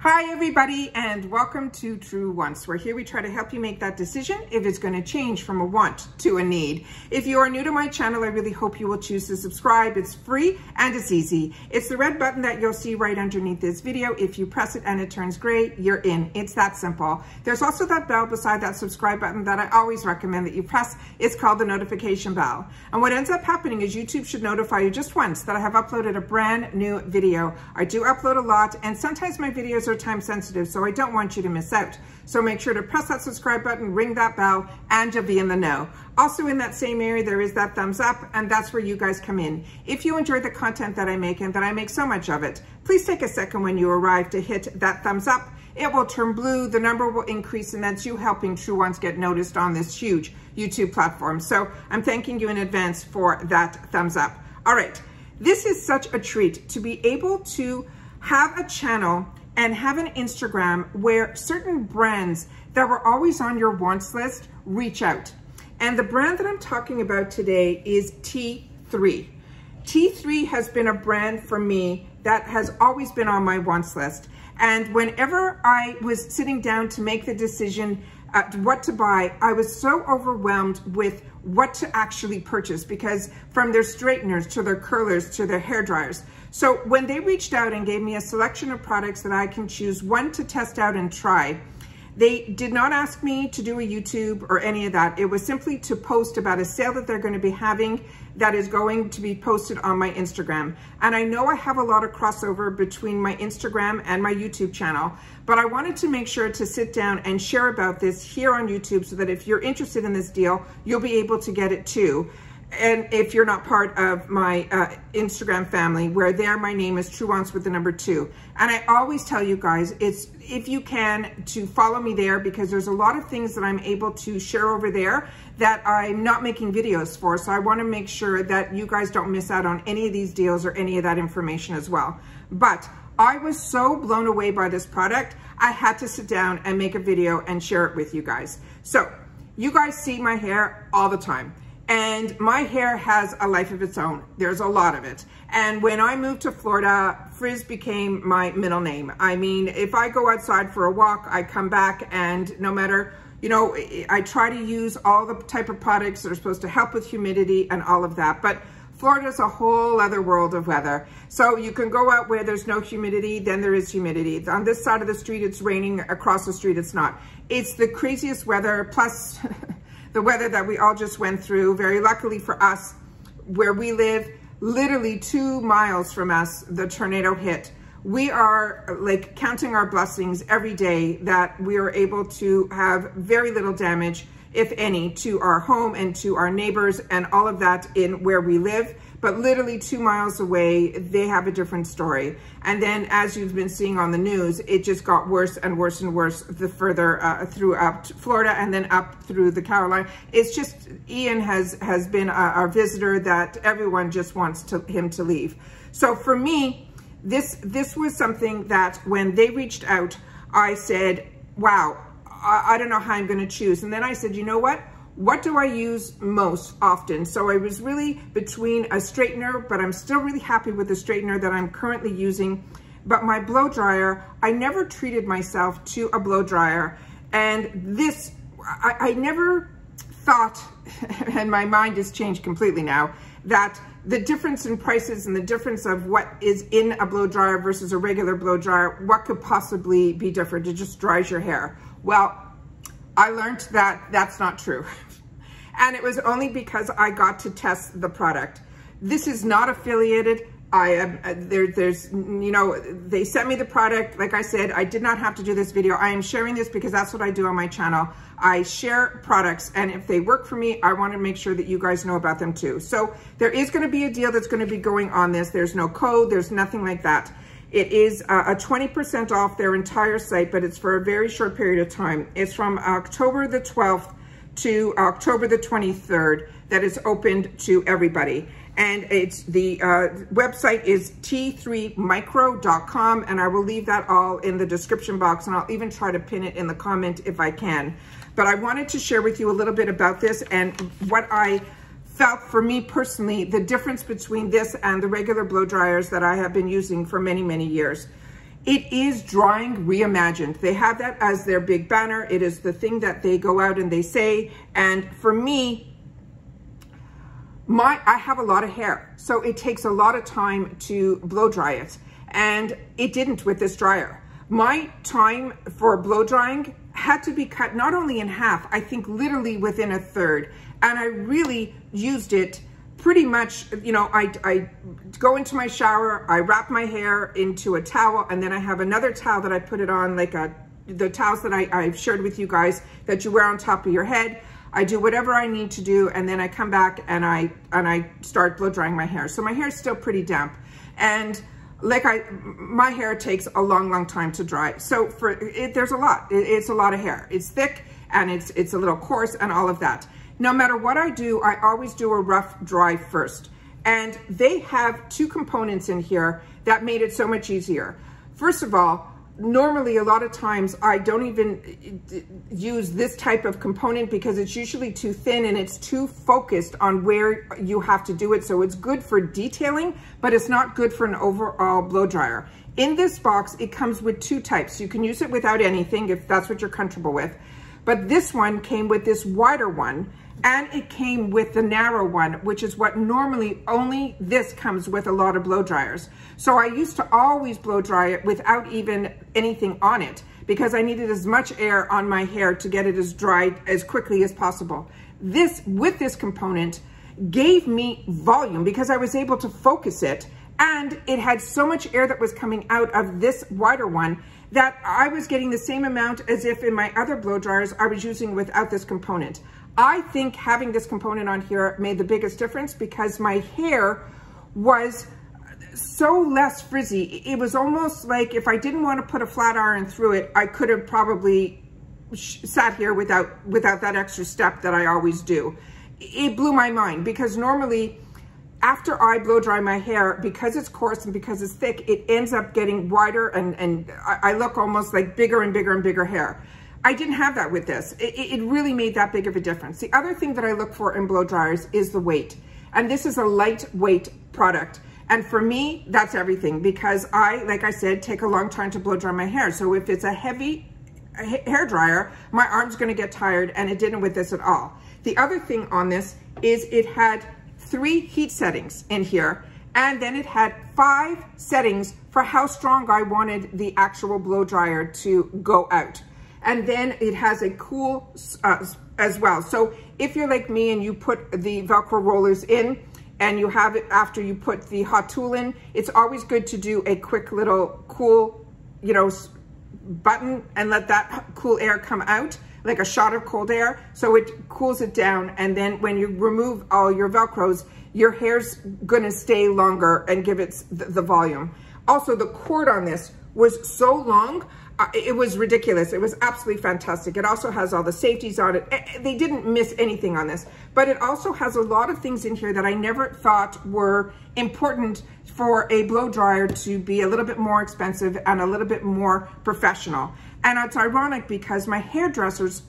Hi everybody, and welcome to True Wants, where here we try to help you make that decision if it's going to change from a want to a need. If you are new to my channel, I really hope you will choose to subscribe. It's free and it's easy. It's the red button that you'll see right underneath this video. If you press it and it turns gray, you're in. It's that simple. There's also that bell beside that subscribe button that I always recommend that you press. It's called the notification bell. And what ends up happening is YouTube should notify you just once that I have uploaded a brand new video. I do upload a lot, and sometimes my videos are time sensitive, so I don't want you to miss out. So make sure to press that subscribe button, ring that bell, and you'll be in the know. Also in that same area, there is that thumbs up, and that's where you guys come in. If you enjoy the content that I make, and that I make so much of it, please take a second when you arrive to hit that thumbs up. It will turn blue, the number will increase, and that's you helping True Ones get noticed on this huge YouTube platform. So I'm thanking you in advance for that thumbs up. All right, this is such a treat to be able to have a channel and have an Instagram where certain brands that were always on your wants list reach out. And the brand that I'm talking about today is T3. T3 has been a brand for me that has always been on my wants list. And whenever I was sitting down to make the decision what to buy, I was so overwhelmed with what to actually purchase, because from their straighteners to their curlers to their hair dryers. So when they reached out and gave me a selection of products that I can choose one to test out and try, they did not ask me to do a YouTube or any of that. It was simply to post about a sale that they're going to be having that is going to be posted on my Instagram. And I know I have a lot of crossover between my Instagram and my YouTube channel, but I wanted to make sure to sit down and share about this here on YouTube so that if you're interested in this deal, you'll be able to get it too. And if you're not part of my Instagram family, where there my name is True Wants with the number 2. And I always tell you guys, it's if you can to follow me there, because there's a lot of things that I'm able to share over there that I'm not making videos for. So I want to make sure that you guys don't miss out on any of these deals or any of that information as well. But I was so blown away by this product, I had to sit down and make a video and share it with you guys. So you guys see my hair all the time. And my hair has a life of its own. There's a lot of it. And when I moved to Florida, Frizz became my middle name. I mean, if I go outside for a walk, I come back, and no matter, you know, I try to use all the type of products that are supposed to help with humidity and all of that. But Florida's a whole other world of weather. So you can go out where there's no humidity, then there is humidity. On this side of the street, it's raining. Across the street, it's not. It's the craziest weather, plus the weather that we all just went through. Very luckily for us, where we live, literally 2 miles from us, the tornado hit. We are like counting our blessings every day that we are able to have very little damage, if any, to our home and to our neighbors and all of that in where we live. But literally 2 miles away, they have a different story. And then, as you've been seeing on the news, it just got worse and worse and worse the further through up to Florida and then up through the Carolina. It's just, Ian has been a visitor that everyone just wants him to leave. So for me, this was something that when they reached out, I said, wow, I don't know how I'm going to choose. And then I said, you know what do I use most often? So I was really between a straightener, but I'm still really happy with the straightener that I'm currently using. But my blow dryer, I never treated myself to a blow dryer. And this, I never thought, and my mind has changed completely now, that the difference in prices and the difference of what is in a blow dryer versus a regular blow dryer, what could possibly be different? It just dries your hair. Well, I learned that that's not true. And it was only because I got to test the product. This is not affiliated. I am, there's, you know, they sent me the product. Like I said, I did not have to do this video. I am sharing this because that's what I do on my channel. I share products, and if they work for me, I want to make sure that you guys know about them too. So there is going to be a deal that's going to be going on this. There's no code. There's nothing like that. It is a 20% off their entire site, but it's for a very short period of time. It's from October the 12th to October the 23rd that is opened to everybody. And it's the website is t3micro.com, and I will leave that all in the description box, and I'll even try to pin it in the comment if I can. But I wanted to share with you a little bit about this and what I felt for me personally, the difference between this and the regular blow dryers that I have been using for many, many years. It is drying reimagined. They have that as their big banner. It is the thing that they go out and they say. And for me, I have a lot of hair, so it takes a lot of time to blow dry it. And it didn't with this dryer. My time for blow drying had to be cut not only in half, I think literally within a third. And I really used it pretty much, you know, I go into my shower, I wrap my hair into a towel, and then I have another towel that I put it on, like the towels that I've shared with you guys that you wear on top of your head. I do whatever I need to do, and then I come back and I start blow drying my hair. So my hair is still pretty damp. And like my hair takes a long time to dry. So there's a lot, it's a lot of hair. It's thick and it's a little coarse and all of that. No matter what I do, I always do a rough dry first. And they have two components in here that made it so much easier. First of all, normally a lot of times I don't even use this type of component because it's usually too thin and it's too focused on where you have to do it. So it's good for detailing, but it's not good for an overall blow dryer. In this box, it comes with two types. You can use it without anything if that's what you're comfortable with. But this one came with this wider one, and it came with the narrow one, which is what normally only this comes with a lot of blow dryers. So I used to always blow dry it without even anything on it because I needed as much air on my hair to get it as dried as quickly as possible. This, with this component, gave me volume because I was able to focus it, and it had so much air that was coming out of this wider one that I was getting the same amount as if in my other blow dryers I was using without this component. I think having this component on here made the biggest difference because my hair was so less frizzy. It was almost like if I didn't want to put a flat iron through it, I could have probably sat here without that extra step that I always do. It blew my mind because normally after I blow dry my hair, because it's coarse and because it's thick, it ends up getting wider and I look almost like bigger and bigger and bigger hair. I didn't have that with this. It really made that big of a difference. The other thing that I look for in blow dryers is the weight. And this is a lightweight product. And for me, that's everything because like I said, take a long time to blow dry my hair. So if it's a heavy hair dryer, my arm's gonna get tired, and it didn't with this at all. The other thing on this is it had 3 heat settings in here, and then it had 5 settings for how strong I wanted the actual blow dryer to go out. And then it has a cool as well. So if you're like me and you put the Velcro rollers in and you have it after you put the hot tool in, it's always good to do a quick little cool, you know, button and let that cool air come out, like a shot of cold air. So it cools it down. And then when you remove all your Velcros, your hair's gonna stay longer and give it the volume. Also, the cord on this was so long, it was ridiculous. It was absolutely fantastic. It also has all the safeties on it. They didn't miss anything on this, but it also has a lot of things in here that I never thought were important for a blow dryer to be a little bit more expensive and a little bit more professional. And it's ironic because my hairdresser's,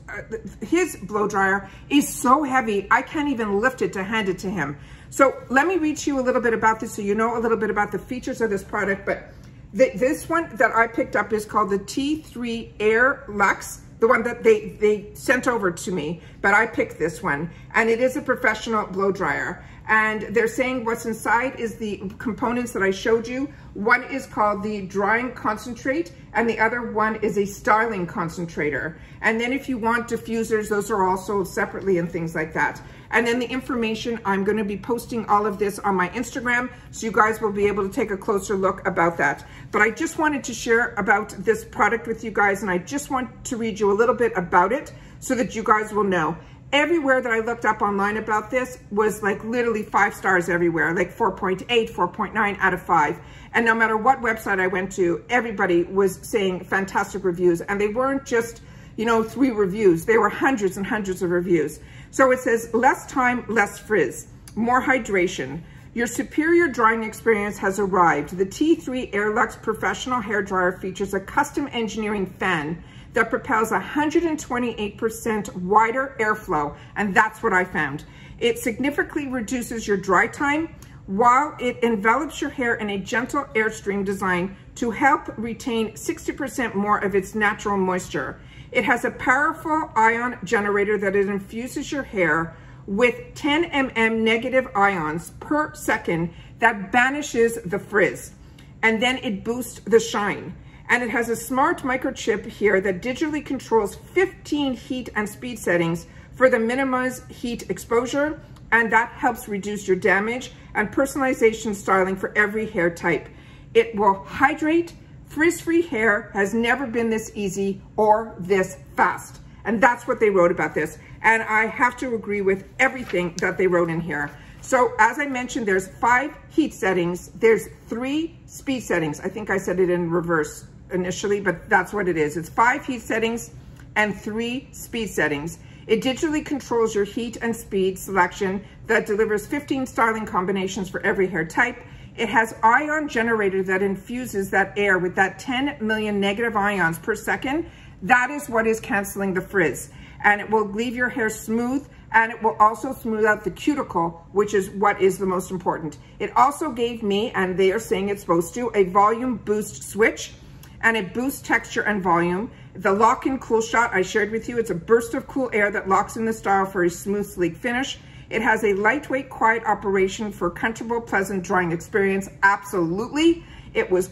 his blow dryer is so heavy, I can't even lift it to hand it to him. So let me read to you a little bit about this so you know a little bit about the features of this product. But this one that I picked up is called the T3 Aireluxe, the one that they sent over to me, but I picked this one, and it is a professional blow dryer. And they're saying what's inside is the components that I showed you. One is called the drying concentrate, and the other one is a styling concentrator. And then if you want diffusers, those are all sold separately and things like that. And then the information, I'm going to be posting all of this on my Instagram, so you guys will be able to take a closer look about that. But I just wanted to share about this product with you guys, and I just want to read you a little bit about it so that you guys will know. Everywhere that I looked up online about this was like literally 5 stars everywhere, like 4.8, 4.9 out of 5. And no matter what website I went to, everybody was saying fantastic reviews. And they weren't just, you know, 3 reviews. They were hundreds and hundreds of reviews. So it says, less time, less frizz, more hydration. Your superior drying experience has arrived. The T3 Aireluxe Professional Hair Dryer features a custom engineering fan that propels 128% wider airflow, and that's what I found. It significantly reduces your dry time while it envelops your hair in a gentle airstream design to help retain 60% more of its natural moisture. It has a powerful ion generator that it infuses your hair with 10 mm negative ions per second that banishes the frizz, and then it boosts the shine. And it has a smart microchip here that digitally controls 15 heat and speed settings for the minimized heat exposure, and that helps reduce your damage, and personalization styling for every hair type. It will hydrate. Frizz-free hair has never been this easy or this fast. And that's what they wrote about this. And I have to agree with everything that they wrote in here. So as I mentioned, there's 5 heat settings. There's 3 speed settings. I think I said it in reverse initially, but that's what it is. It's 5 heat settings and 3 speed settings. It digitally controls your heat and speed selection that delivers 15 styling combinations for every hair type. It has ion generator that infuses that air with that 10 million negative ions per second. That is what is canceling the frizz. And it will leave your hair smooth, and it will also smooth out the cuticle, which is what is the most important. It also gave me, and they are saying it's supposed to, a volume boost switch, and it boosts texture and volume. The lock-in cool shot I shared with you, it's a burst of cool air that locks in the style for a smooth, sleek finish. It has a lightweight, quiet operation for comfortable, pleasant drying experience. Absolutely. It was,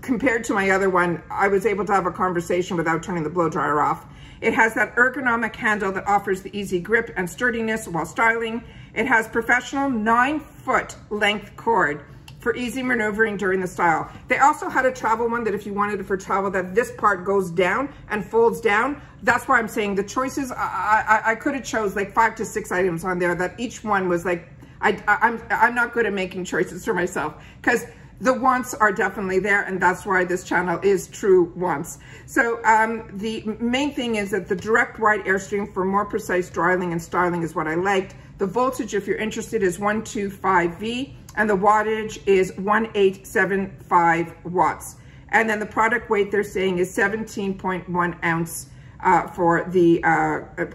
compared to my other one, I was able to have a conversation without turning the blow dryer off. It has that ergonomic handle that offers the easy grip and sturdiness while styling. It has professional 9-foot length cord for easy maneuvering during the style. They also had a travel one that if you wanted it for travel, that this part goes down and folds down. That's why I'm saying the choices, I could have chose like 5 to 6 items on there that each one was like, I'm not good at making choices for myself, because the wants are definitely there, and that's why this channel is True Wants. So the main thing is that the direct wide airstream for more precise drying and styling is what I liked. The voltage, if you're interested, is 125V, and the wattage is 1875 watts. And then the product weight they're saying is 17.1 ounce for the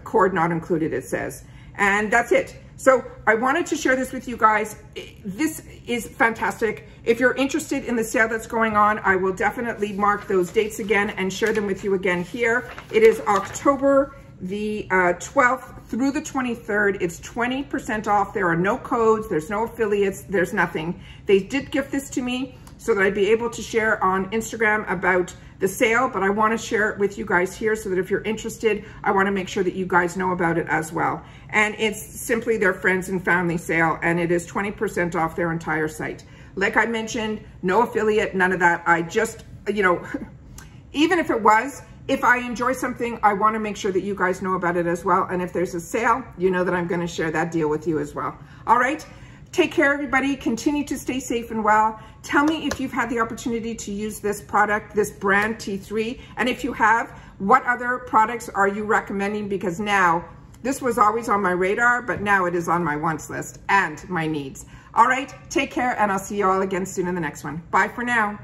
cord not included, it says. And that's it. So I wanted to share this with you guys. This is fantastic. If you're interested in the sale that's going on, I will definitely mark those dates again and share them with you again here. It is October the 12th through the 23rd. It's 20% off. There are no codes, there's no affiliates, there's nothing. They did gift this to me so that I'd be able to share on Instagram about the sale, but I want to share it with you guys here so that if you're interested, I want to make sure that you guys know about it as well. And it's simply their friends and family sale, and it is 20% off their entire site. Like I mentioned, no affiliate, none of that. I just, you know, even if it was, if I enjoy something, I want to make sure that you guys know about it as well. And if there's a sale, you know that I'm going to share that deal with you as well. All right. Take care, everybody. Continue to stay safe and well. Tell me if you've had the opportunity to use this product, this brand T3. And if you have, what other products are you recommending? Because now, this was always on my radar, but now it is on my wants list and my needs. All right. Take care, and I'll see you all again soon in the next one. Bye for now.